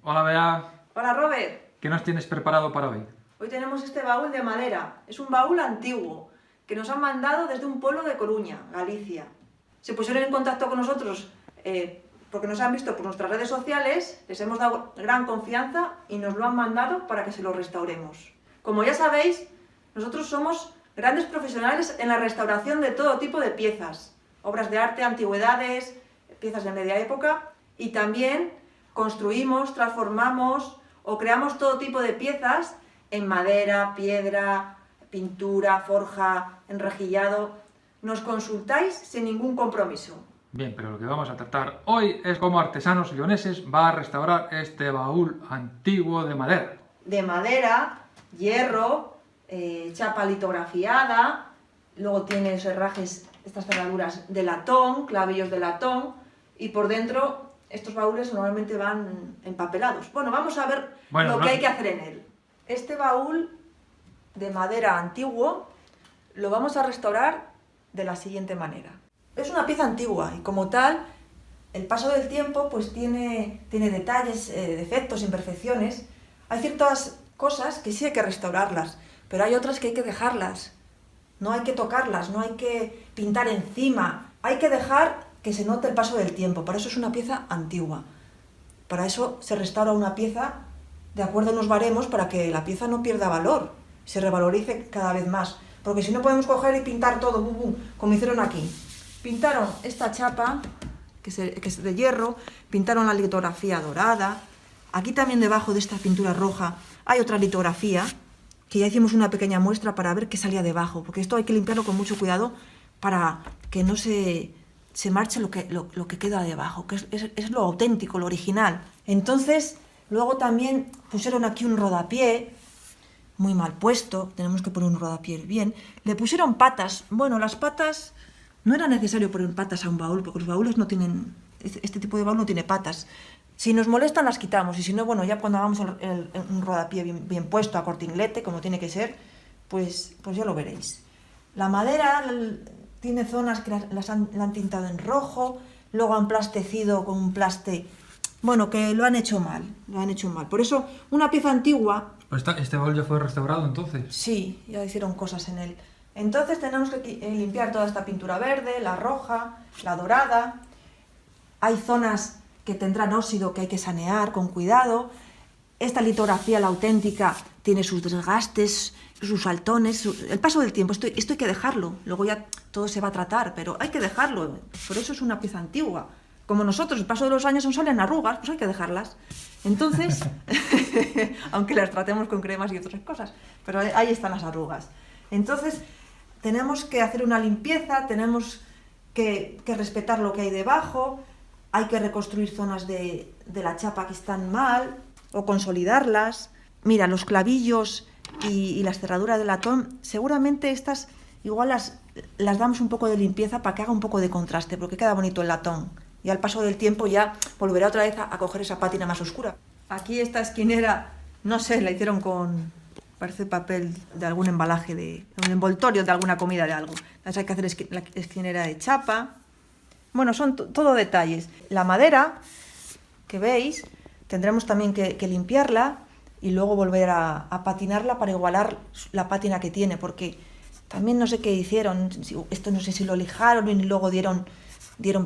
Hola Bea, Hola Robert, ¿qué nos tienes preparado para hoy? hoy tenemos este baúl de madera. Es un baúl antiguo que nos han mandado desde un pueblo de Coruña, Galicia. Se pusieron en contacto con nosotros porque nos han visto por nuestras redes sociales, les hemos dado gran confianza y nos lo han mandado para que se lo restauremos. Como ya sabéis, nosotros somos grandes profesionales en la restauración de todo tipo de piezas, obras de arte, antigüedades, piezas de media época, y también construimos, transformamos o creamos todo tipo de piezas en madera, piedra, pintura, forja, enrejillado. Nos consultáis sin ningún compromiso. Bien, pero lo que vamos a tratar hoy es cómo artesanos leoneses va a restaurar este baúl antiguo de madera. De madera, hierro, chapa litografiada, luego tiene herrajes, estas cerraduras de latón, clavillos de latón, y por dentro estos baúles normalmente van empapelados. Bueno, vamos a ver lo que hay que hacer en él. Este baúl de madera antiguo lo vamos a restaurar de la siguiente manera. Es una pieza antigua y como tal, el paso del tiempo pues tiene detalles, defectos, imperfecciones. Hay ciertas cosas que sí hay que restaurarlas, pero hay otras que hay que dejarlas. No hay que tocarlas, no hay que pintar encima, hay que dejar que se note el paso del tiempo. Para eso es una pieza antigua. Para eso se restaura una pieza de acuerdo a unos baremos para que la pieza no pierda valor, se revalorice cada vez más. Porque si no podemos coger y pintar todo, bum, bum, como hicieron aquí. Pintaron esta chapa, que es de hierro, pintaron la litografía dorada. Aquí también debajo de esta pintura roja hay otra litografía, que ya hicimos una pequeña muestra para ver qué salía debajo, porque esto hay que limpiarlo con mucho cuidado para que no se marche lo que queda debajo, que es lo auténtico, lo original. Entonces, luego también pusieron aquí un rodapié, muy mal puesto, tenemos que poner un rodapié bien. Le pusieron patas. Bueno, las patas, no era necesario poner patas a un baúl, porque los baúles no tienen, este tipo de baúl no tiene patas. Si nos molestan las quitamos, y si no, bueno, ya cuando hagamos un rodapié bien puesto, a cortinglete, como tiene que ser, pues ya lo veréis. La madera tiene zonas que la han tintado en rojo, luego han plastecido con un plaste, bueno, que lo han hecho mal. Por eso, una pieza antigua... ¿Este baúl ya fue restaurado entonces? Sí, ya hicieron cosas en él. Entonces tenemos que limpiar toda esta pintura verde, la roja, la dorada. Hay zonas que tendrán óxido que hay que sanear con cuidado. Esta litografía, la auténtica, tiene sus desgastes, sus saltones, el paso del tiempo. Esto hay que dejarlo, luego ya todo se va a tratar, pero hay que dejarlo. Por eso es una pieza antigua. Como nosotros, el paso de los años nos salen arrugas, pues hay que dejarlas. Entonces, aunque las tratemos con cremas y otras cosas, pero ahí están las arrugas. Entonces, tenemos que hacer una limpieza, tenemos que respetar lo que hay debajo, hay que reconstruir zonas de la chapa que están mal o consolidarlas. Mira, los clavillos y las cerraduras de latón, seguramente estas igual las damos un poco de limpieza para que haga un poco de contraste, porque queda bonito el latón. Y al paso del tiempo ya volverá otra vez a coger esa pátina más oscura. Aquí esta esquinera, no sé, la hicieron con, parece papel de algún embalaje, de un envoltorio de alguna comida de algo. Entonces hay que hacer la esquinera de chapa. Bueno, son todo detalles. La madera, que veis, tendremos también que limpiarla y luego volver a patinarla para igualar la pátina que tiene, porque también no sé qué hicieron, esto no sé si lo lijaron y luego dieron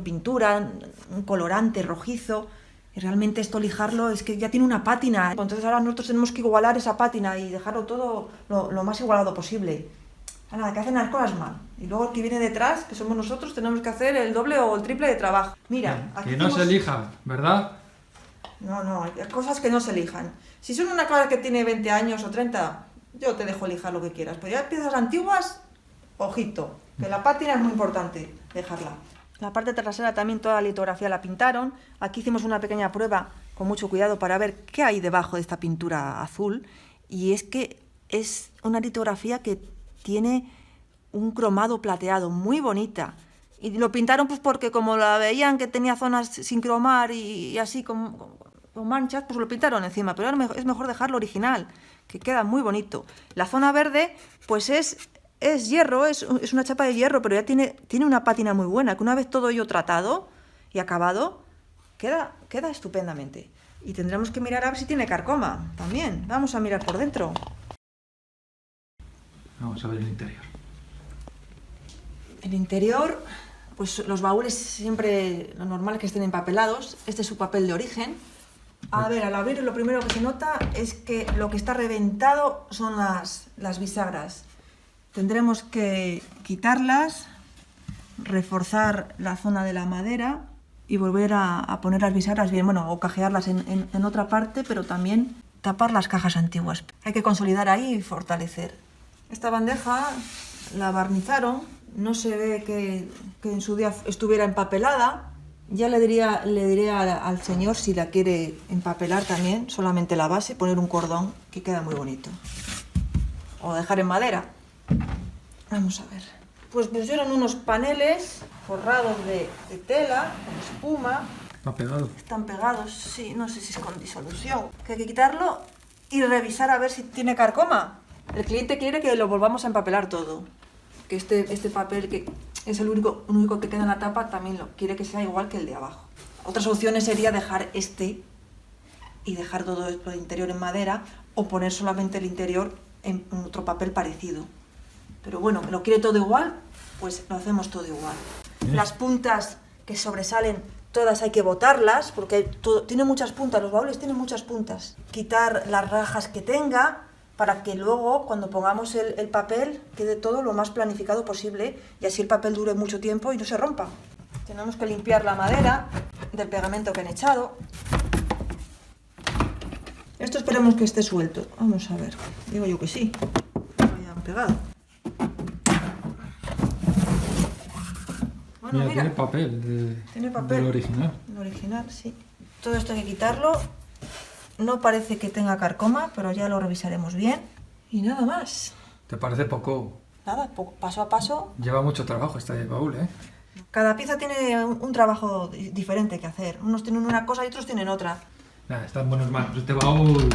pintura, un colorante rojizo, y realmente esto lijarlo es que ya tiene una pátina. Entonces ahora nosotros tenemos que igualar esa pátina y dejarlo todo lo más igualado posible. Nada, que hacen las cosas mal. Y luego el que viene detrás, que somos nosotros, tenemos que hacer el doble o el triple de trabajo. Mira, aquí que no se elija, ¿verdad? No, hay cosas que no se elijan. Si son una cosa que tiene 20 años o 30, yo te dejo elijar lo que quieras. Pero ya piezas antiguas, ojito, que la pátina es muy importante, dejarla. La parte trasera también toda la litografía la pintaron. Aquí hicimos una pequeña prueba con mucho cuidado para ver qué hay debajo de esta pintura azul. Y es que es una litografía que tiene un cromado plateado, muy bonita. Y lo pintaron pues porque como la veían que tenía zonas sin cromar y así con manchas, pues lo pintaron encima. Pero es mejor dejarlo original, que queda muy bonito. La zona verde pues es hierro, es una chapa de hierro, pero ya tiene una pátina muy buena, que una vez todo ello tratado y acabado, queda estupendamente. Y tendremos que mirar a ver si tiene carcoma también. Vamos a mirar por dentro. Vamos a ver el interior. El interior, pues los baúles siempre lo normal es que estén empapelados. Este es su papel de origen. A ver, al abrir lo primero que se nota es que lo que está reventado son las bisagras. Tendremos que quitarlas, reforzar la zona de la madera y volver a poner las bisagras bien, bueno, o cajearlas en otra parte, pero también tapar las cajas antiguas. Hay que consolidar ahí y fortalecer. Esta bandeja la barnizaron, no se ve que en su día estuviera empapelada. Ya le diré al señor si la quiere empapelar también, solamente la base, poner un cordón que queda muy bonito. O dejar en madera. Vamos a ver. Pues pusieron unos paneles forrados de tela, con espuma. Está pegado. Están pegados, sí, no sé si es con disolución. Que hay que quitarlo y revisar a ver si tiene carcoma. El cliente quiere que lo volvamos a empapelar todo. Que este papel, que es el único que queda en la tapa, también lo quiere que sea igual que el de abajo. Otras opciones sería dejar este y dejar todo el interior en madera o poner solamente el interior en otro papel parecido. Pero bueno, lo quiere todo igual, pues lo hacemos todo igual. Las puntas que sobresalen, todas hay que botarlas, porque tiene muchas puntas, los baúles tienen muchas puntas. Quitar las rajas que tenga, para que luego, cuando pongamos el papel, quede todo lo más planificado posible y así el papel dure mucho tiempo y no se rompa. Tenemos que limpiar la madera del pegamento que han echado. Esto esperemos que esté suelto. Vamos a ver. Digo yo que sí. No hayan pegado. Bueno, Mira, tiene papel, tiene papel. del original. El original, sí. Todo esto hay que quitarlo. No parece que tenga carcoma, pero ya lo revisaremos bien. Y nada más. ¿Te parece poco? Nada, paso a paso. Lleva mucho trabajo este baúl, ¿eh? Cada pieza tiene un trabajo diferente que hacer. Unos tienen una cosa y otros tienen otra. Nada, está en buenas manos. Este baúl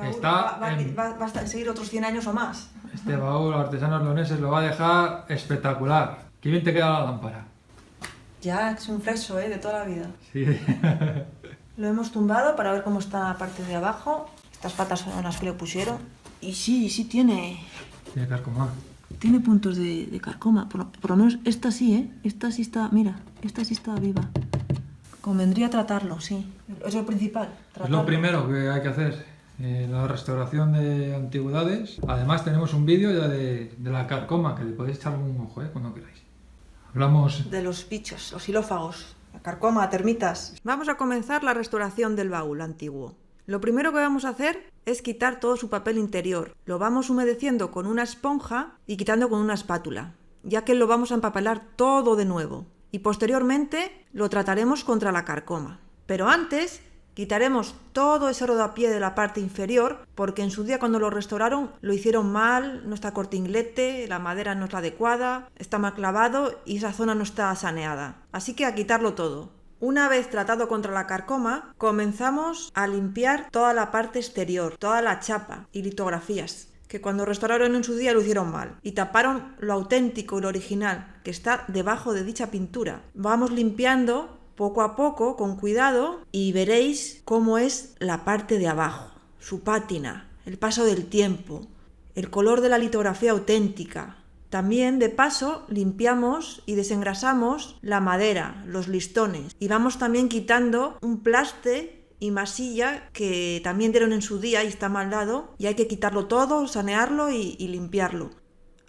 está va a seguir otros 100 años o más. Este baúl, Artesanos Leoneses, lo va a dejar espectacular. Qué bien te queda la lámpara. Ya, es un fresco, de toda la vida. Sí. Lo hemos tumbado para ver cómo está la parte de abajo. Estas patas son las que le pusieron. Y sí tiene... Tiene carcoma. Tiene puntos de carcoma. Por lo menos esta sí, ¿eh? Esta sí está... Mira, esta sí está viva. Convendría tratarlo, sí. Es lo principal. Es lo primero que hay que hacer. La restauración de antigüedades. Además tenemos un vídeo ya de la carcoma, que le podéis echar un ojo, cuando queráis. Hablamos de los bichos, los xilófagos, la carcoma, termitas. Vamos a comenzar la restauración del baúl antiguo. Lo primero que vamos a hacer es quitar todo su papel interior. Lo vamos humedeciendo con una esponja y quitando con una espátula, ya que lo vamos a empapelar todo de nuevo. Y posteriormente lo trataremos contra la carcoma. Pero antes quitaremos todo ese rodapié de la parte inferior, porque en su día cuando lo restauraron lo hicieron mal, no está cortinglete, la madera no es la adecuada, está mal clavado y esa zona no está saneada. Así que a quitarlo todo. Una vez tratado contra la carcoma, comenzamos a limpiar toda la parte exterior, toda la chapa y litografías, que cuando restauraron en su día lo hicieron mal, y taparon lo auténtico y lo original, que está debajo de dicha pintura. Vamos limpiando poco a poco, con cuidado, y veréis cómo es la parte de abajo, su pátina, el paso del tiempo, el color de la litografía auténtica. También, de paso, limpiamos y desengrasamos la madera, los listones, y vamos también quitando un plaste y masilla que también dieron en su día y está mal dado, y hay que quitarlo todo, sanearlo y limpiarlo.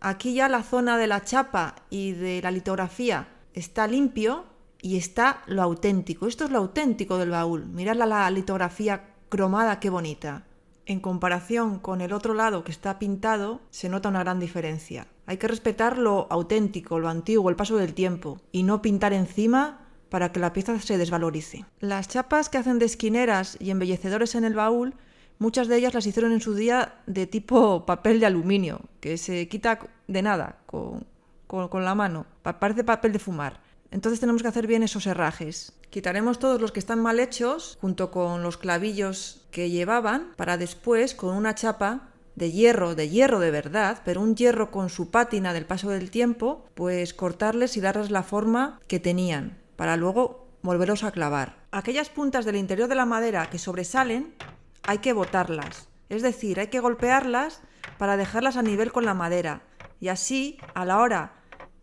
Aquí ya la zona de la chapa y de la litografía está limpio, y está lo auténtico. Esto es lo auténtico del baúl. Mirad la litografía cromada, qué bonita. En comparación con el otro lado que está pintado, se nota una gran diferencia. Hay que respetar lo auténtico, lo antiguo, el paso del tiempo, y no pintar encima para que la pieza se desvalorice. Las chapas que hacen de esquineras y embellecedores en el baúl, muchas de ellas las hicieron en su día de tipo papel de aluminio, que se quita de nada con la mano. Parece papel de fumar. Entonces tenemos que hacer bien esos herrajes. Quitaremos todos los que están mal hechos, junto con los clavillos que llevaban, para después, con una chapa de hierro de verdad, pero un hierro con su pátina del paso del tiempo, pues cortarles y darles la forma que tenían, para luego volverlos a clavar. Aquellas puntas del interior de la madera que sobresalen hay que botarlas, es decir, hay que golpearlas para dejarlas a nivel con la madera y así a la hora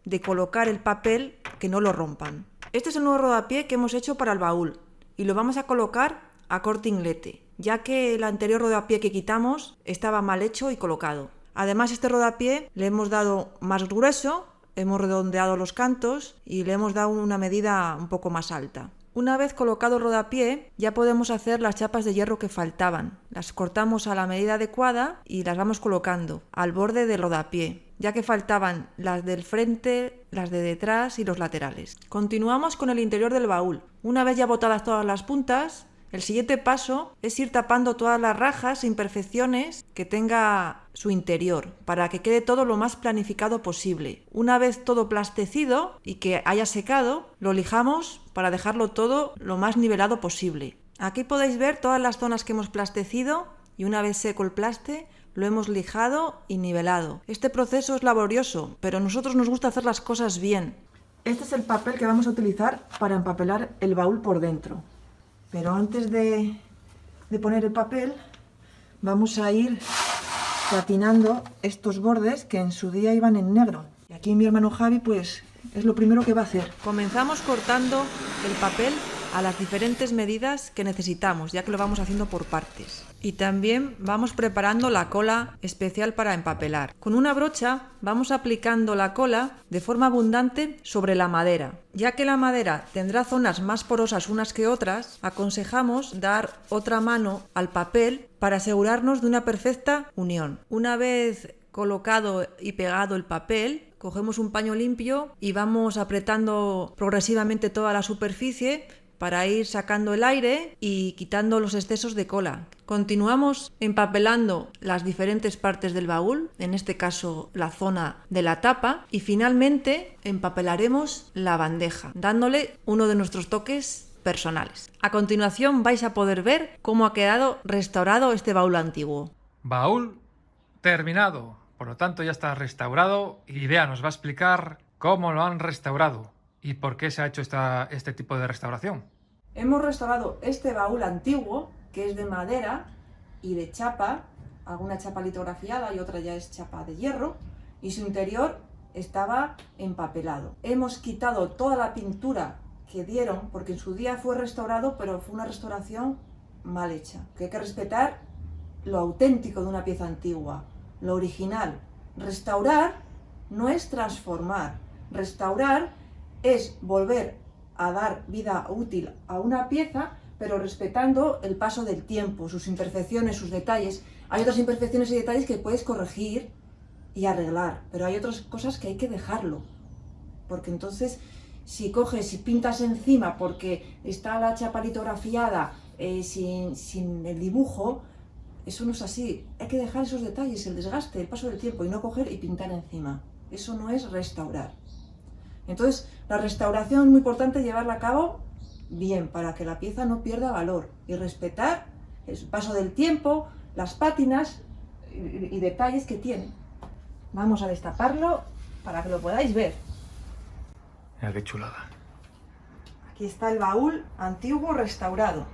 de colocar el papel que no lo rompan. Este es el nuevo rodapié que hemos hecho para el baúl y lo vamos a colocar a corte inglete, ya que el anterior rodapié que quitamos estaba mal hecho y colocado. Además, este rodapié le hemos dado más grueso, hemos redondeado los cantos y le hemos dado una medida un poco más alta. Una vez colocado el rodapié, ya podemos hacer las chapas de hierro que faltaban. Las cortamos a la medida adecuada y las vamos colocando al borde del rodapié, ya que faltaban las del frente, las de detrás y los laterales. Continuamos con el interior del baúl. Una vez ya botadas todas las puntas, el siguiente paso es ir tapando todas las rajas e imperfecciones que tenga su interior para que quede todo lo más planificado posible. Una vez todo plastecido y que haya secado, lo lijamos para dejarlo todo lo más nivelado posible. Aquí podéis ver todas las zonas que hemos plastecido y una vez seco el plaste lo hemos lijado y nivelado. Este proceso es laborioso, pero a nosotros nos gusta hacer las cosas bien. Este es el papel que vamos a utilizar para empapelar el baúl por dentro. Pero antes de poner el papel, vamos a ir platinando estos bordes que en su día iban en negro. Y aquí mi hermano Javi, pues, es lo primero que va a hacer. Comenzamos cortando el papel a las diferentes medidas que necesitamos, ya que lo vamos haciendo por partes. Y también vamos preparando la cola especial para empapelar. Con una brocha vamos aplicando la cola de forma abundante sobre la madera. Ya que la madera tendrá zonas más porosas unas que otras, aconsejamos dar otra mano al papel para asegurarnos de una perfecta unión. Una vez colocado y pegado el papel, cogemos un paño limpio y vamos apretando progresivamente toda la superficie para ir sacando el aire y quitando los excesos de cola. Continuamos empapelando las diferentes partes del baúl, en este caso la zona de la tapa, y finalmente empapelaremos la bandeja, dándole uno de nuestros toques personales. A continuación vais a poder ver cómo ha quedado restaurado este baúl antiguo. Baúl terminado, por lo tanto ya está restaurado y Bea nos va a explicar cómo lo han restaurado y por qué se ha hecho este tipo de restauración. Hemos restaurado este baúl antiguo, que es de madera y de chapa, alguna chapa litografiada y otra ya es chapa de hierro, y su interior estaba empapelado. Hemos quitado toda la pintura que dieron, porque en su día fue restaurado, pero fue una restauración mal hecha. Que hay que respetar lo auténtico de una pieza antigua, lo original. Restaurar no es transformar, restaurar es volver a dar vida útil a una pieza, pero respetando el paso del tiempo, sus imperfecciones, sus detalles. Hay otras imperfecciones y detalles que puedes corregir y arreglar, pero hay otras cosas que hay que dejarlo, porque entonces si coges y pintas encima porque está la chapa litografiada sin el dibujo, eso no es así. Hay que dejar esos detalles, el desgaste, el paso del tiempo, y no coger y pintar encima. Eso no es restaurar. Entonces, la restauración es muy importante llevarla a cabo bien, para que la pieza no pierda valor, y respetar el paso del tiempo, las pátinas y detalles que tiene. Vamos a destaparlo para que lo podáis ver. Mira qué chulada. Aquí está el baúl antiguo restaurado.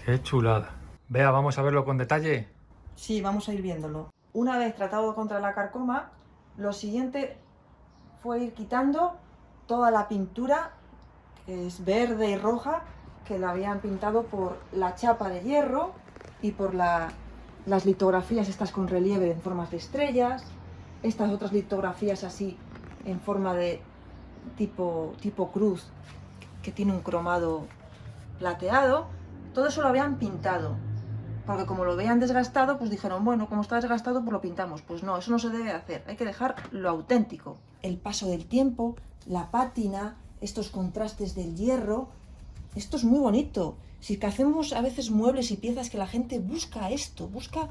Qué chulada. Bea, vamos a verlo con detalle. Sí, vamos a ir viéndolo. Una vez tratado contra la carcoma, lo siguiente fue ir quitando toda la pintura, que es verde y roja, que la habían pintado por la chapa de hierro y por las litografías estas con relieve en formas de estrellas, estas otras litografías así en forma de tipo cruz, que tiene un cromado plateado. Todo eso lo habían pintado, porque como lo veían desgastado, pues dijeron, bueno, como está desgastado, pues lo pintamos. Pues no, eso no se debe hacer, hay que dejar lo auténtico. El paso del tiempo, la pátina, estos contrastes del hierro, esto es muy bonito. Si que hacemos a veces muebles y piezas que la gente busca esto, busca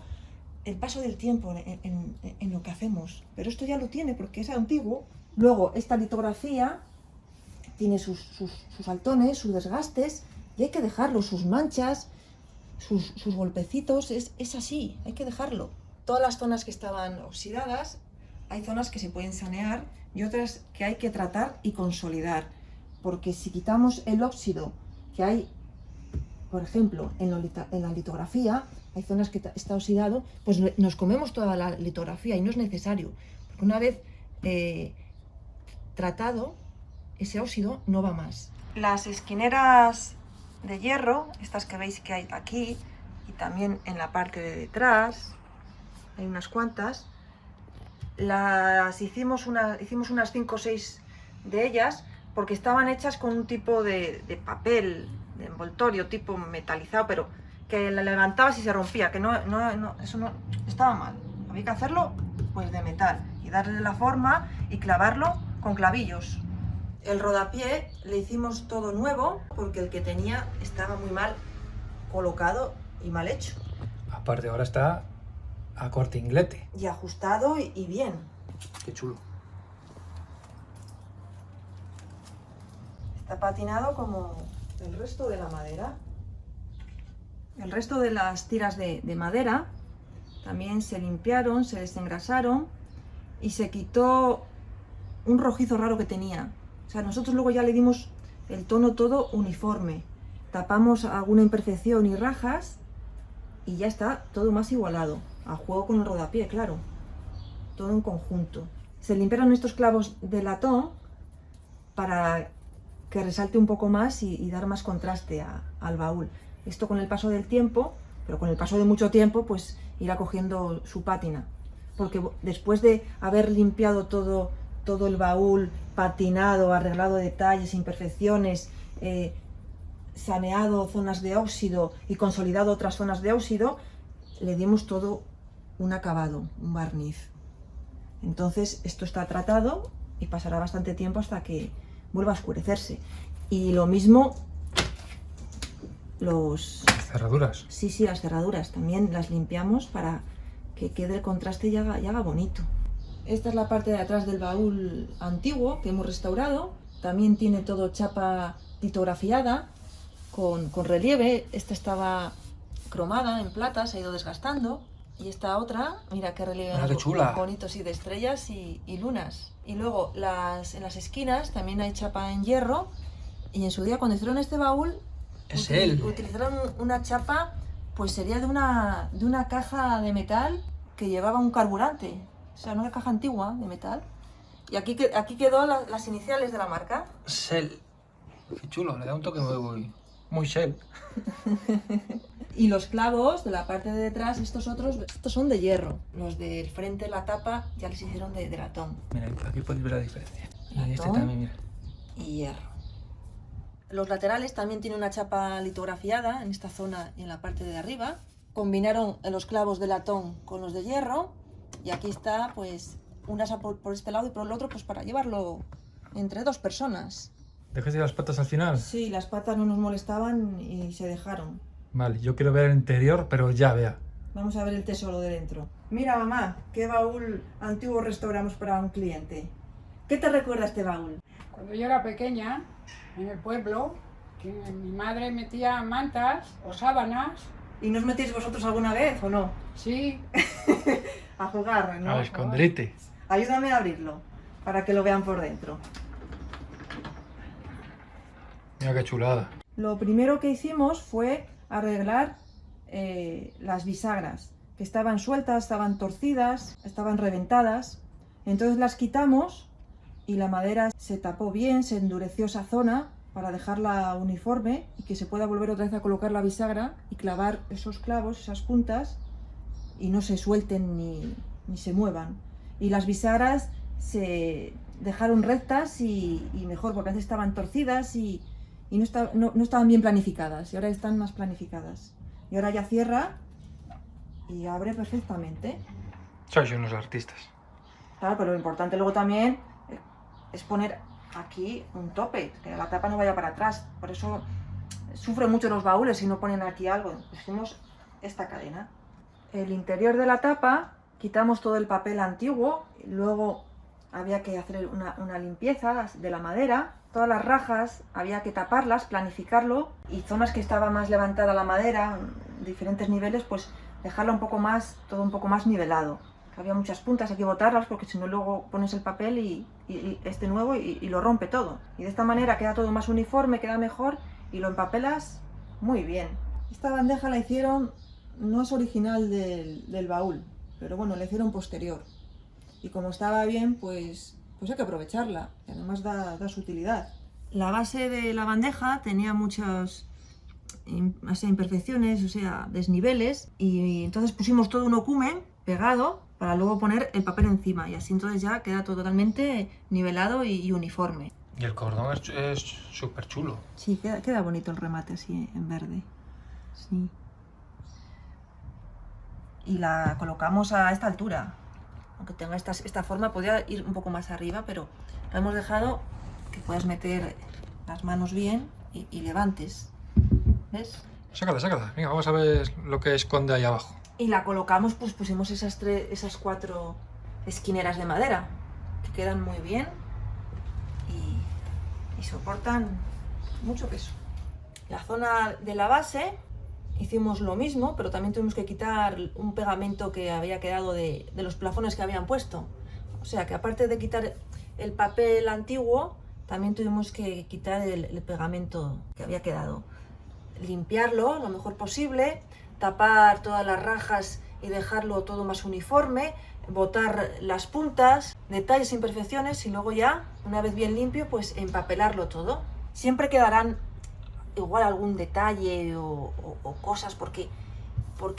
el paso del tiempo en lo que hacemos, pero esto ya lo tiene porque es antiguo. Luego, esta litografía tiene sus saltones, sus desgastes, y hay que dejarlo, sus manchas, sus golpecitos, es así, hay que dejarlo. Todas las zonas que estaban oxidadas, hay zonas que se pueden sanear y otras que hay que tratar y consolidar, porque si quitamos el óxido que hay, por ejemplo, en la litografía, hay zonas que está oxidado, pues nos comemos toda la litografía y no es necesario, porque una vez tratado, ese óxido no va más. Las esquineras de hierro, estas que veis que hay aquí, y también en la parte de detrás, hay unas cuantas, hicimos unas 5 o 6 de ellas, porque estaban hechas con un tipo de papel, de envoltorio, tipo metalizado, pero que la levantabas y se rompía, que eso no estaba mal. Había que hacerlo pues de metal y darle la forma y clavarlo con clavillos. El rodapié le hicimos todo nuevo porque el que tenía estaba muy mal colocado y mal hecho. Aparte ahora está a corte inglete. Y ajustado y bien. Qué chulo. Está patinado como el resto de la madera. El resto de las tiras de madera también se limpiaron, se desengrasaron y se quitó un rojizo raro que tenía. O sea, nosotros luego ya le dimos el tono todo uniforme. Tapamos alguna imperfección y rajas y ya está todo más igualado. A juego con el rodapié, claro. Todo en conjunto. Se limpiaron estos clavos de latón para que resalte un poco más y dar más contraste al baúl. Esto con el paso del tiempo, pero con el paso de mucho tiempo, pues irá cogiendo su pátina. Porque después de haber limpiado todo el baúl, patinado, arreglado detalles, imperfecciones, saneado zonas de óxido y consolidado otras zonas de óxido, le dimos todo un acabado, un barniz. Entonces esto está tratado y pasará bastante tiempo hasta que vuelva a oscurecerse. Y lo mismo las cerraduras. Sí, las cerraduras también las limpiamos para que quede el contraste y haga bonito. Esta es la parte de atrás del baúl antiguo que hemos restaurado. También tiene todo chapa litografiada con relieve. Esta estaba cromada en plata, se ha ido desgastando. Y esta otra, mira qué relieve qué chula. Bonito, sí, de estrellas y lunas. Y luego en las esquinas también hay chapa en hierro. Y en su día, cuando hicieron este baúl, utilizaron una chapa, pues sería de una caja de metal que llevaba un carburante. O sea, una caja antigua de metal. Y aquí quedó las iniciales de la marca. Shell. Qué chulo, le da un toque muy Shell. Y los clavos de la parte de detrás, estos son de hierro. Los del frente, la tapa, ya les hicieron de latón. Mira, aquí podéis ver la diferencia. Y este Latón también, mira. Y hierro. Los laterales también tienen una chapa litografiada en esta zona y en la parte de arriba. Combinaron los clavos de latón con los de hierro. Y aquí está, pues, unas por este lado y por el otro, pues para llevarlo entre 2 personas. ¿Dejaste las patas al final? Sí, las patas no nos molestaban y se dejaron. Vale, yo quiero ver el interior, pero ya, vea. Vamos a ver el tesoro de dentro. Mira, mamá, qué baúl antiguo restauramos para un cliente. ¿Qué te recuerda este baúl? Cuando yo era pequeña, en el pueblo, que mi madre metía mantas o sábanas. ¿Y nos metéis vosotros alguna vez o no? Sí. A jugar, ¿no? Al escondite. Ayúdame a abrirlo, para que lo vean por dentro. Mira qué chulada. Lo primero que hicimos fue arreglar las bisagras, que estaban sueltas, estaban torcidas, estaban reventadas. Entonces las quitamos y la madera se tapó bien, se endureció esa zona para dejarla uniforme y que se pueda volver otra vez a colocar la bisagra y clavar esos clavos, esas puntas, y no se suelten ni se muevan. Y las bisagras se dejaron rectas y mejor, porque antes estaban torcidas y no estaban bien planificadas, y ahora están más planificadas. Y ahora ya cierra y abre perfectamente. Sois unos artistas. Claro, pero lo importante luego también es poner aquí un tope, que la tapa no vaya para atrás. Por eso sufren mucho los baúles si no ponen aquí algo. Pusimos esta cadena. El interior de la tapa, quitamos todo el papel antiguo, y luego había que hacer una limpieza de la madera. Todas las rajas había que taparlas, planificarlo, y zonas que estaba más levantada la madera, diferentes niveles, pues dejarla un poco más, todo un poco más nivelado. Había muchas puntas, hay que botarlas porque si no luego pones el papel y este nuevo y lo rompe todo. Y de esta manera queda todo más uniforme, queda mejor y lo empapelas muy bien. Esta bandeja la hicieron, no es original del baúl, pero bueno, la hicieron posterior. Y como estaba bien, pues hay que aprovecharla, y además da su utilidad. La base de la bandeja tenía muchas imperfecciones, o sea, desniveles, y entonces pusimos todo un ocumen pegado para luego poner el papel encima, y así entonces ya queda todo totalmente nivelado y uniforme. Y el cordón es súper chulo. Sí, queda bonito el remate así en verde. Sí. Y la colocamos a esta altura. Aunque tenga esta forma, podría ir un poco más arriba, pero lo hemos dejado que puedas meter las manos bien y levantes. ¿Ves? Sácala, sácala. Venga, vamos a ver lo que esconde ahí abajo. Y la colocamos, pues pusimos esas 4 esquineras de madera, que quedan muy bien y soportan mucho peso. La zona de la base hicimos lo mismo, pero también tuvimos que quitar un pegamento que había quedado de los plafones que habían puesto. O sea que aparte de quitar el papel antiguo, también tuvimos que quitar el pegamento que había quedado. Limpiarlo lo mejor posible, tapar todas las rajas y dejarlo todo más uniforme, botar las puntas, detalles e imperfecciones y luego ya, una vez bien limpio, pues empapelarlo todo. Siempre quedarán igual algún detalle o cosas porque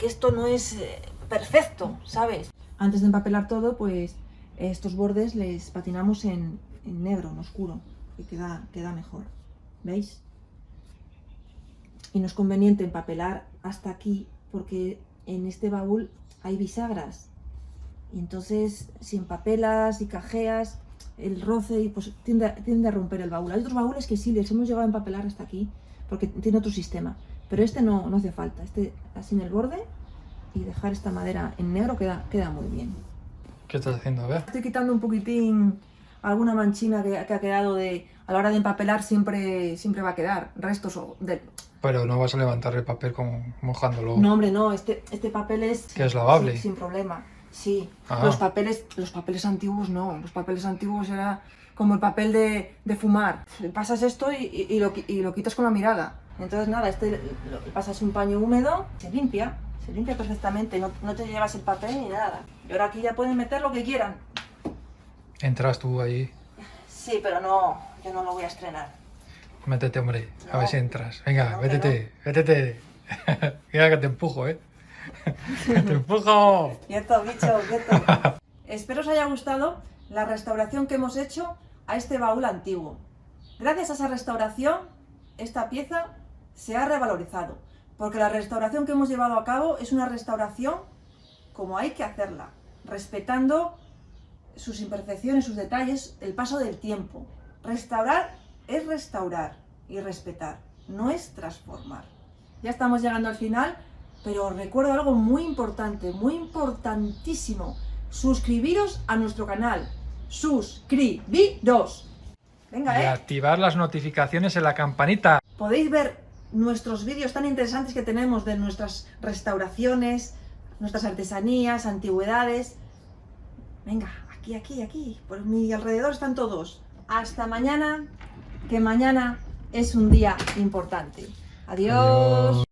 esto no es perfecto, ¿sabes? Antes de empapelar todo, pues estos bordes les patinamos en negro, en oscuro, que queda mejor, ¿veis? Y no es conveniente empapelar hasta aquí porque en este baúl hay bisagras y entonces si empapelas y cajeas el roce pues tiende a romper el baúl. Hay otros baúles que sí les hemos llegado a empapelar hasta aquí porque tiene otro sistema, pero este no hace falta. Este así en el borde y dejar esta madera en negro queda muy bien. ¿Qué estás haciendo? A ver. Estoy quitando un poquitín alguna manchina que ha quedado a la hora de empapelar, siempre va a quedar restos de... Pero no vas a levantar el papel mojándolo. No, hombre, no, este papel es... ¿Que es lavable? Sin problema, sí. Ah. Los papeles antiguos no, los papeles antiguos era como el papel de fumar. Pasas esto y lo quitas con la mirada. Entonces nada, lo pasas un paño húmedo, se limpia perfectamente, no te llevas el papel ni nada. Y ahora aquí ya pueden meter lo que quieran. Entras tú ahí. Sí, pero no, yo no lo voy a estrenar. Métete, hombre, a No. ver si entras. Venga, No, métete. Mira que te empujo, ¿eh? ¡Te empujo! Quieto, bicho, quieto. Espero os haya gustado la restauración que hemos hecho a este baúl antiguo. Gracias a esa restauración, esta pieza se ha revalorizado, porque la restauración que hemos llevado a cabo es una restauración como hay que hacerla, respetando sus imperfecciones, sus detalles, el paso del tiempo. Restaurar es restaurar y respetar, no es transformar. Ya estamos llegando al final, pero os recuerdo algo muy importante, muy importantísimo. Suscribiros a nuestro canal. Suscribiros. Venga, Y activar las notificaciones en la campanita. Podéis ver nuestros vídeos tan interesantes que tenemos de nuestras restauraciones, nuestras artesanías, antigüedades. Venga, aquí. Por mi alrededor están todos. Hasta mañana, que mañana es un día importante. Adiós.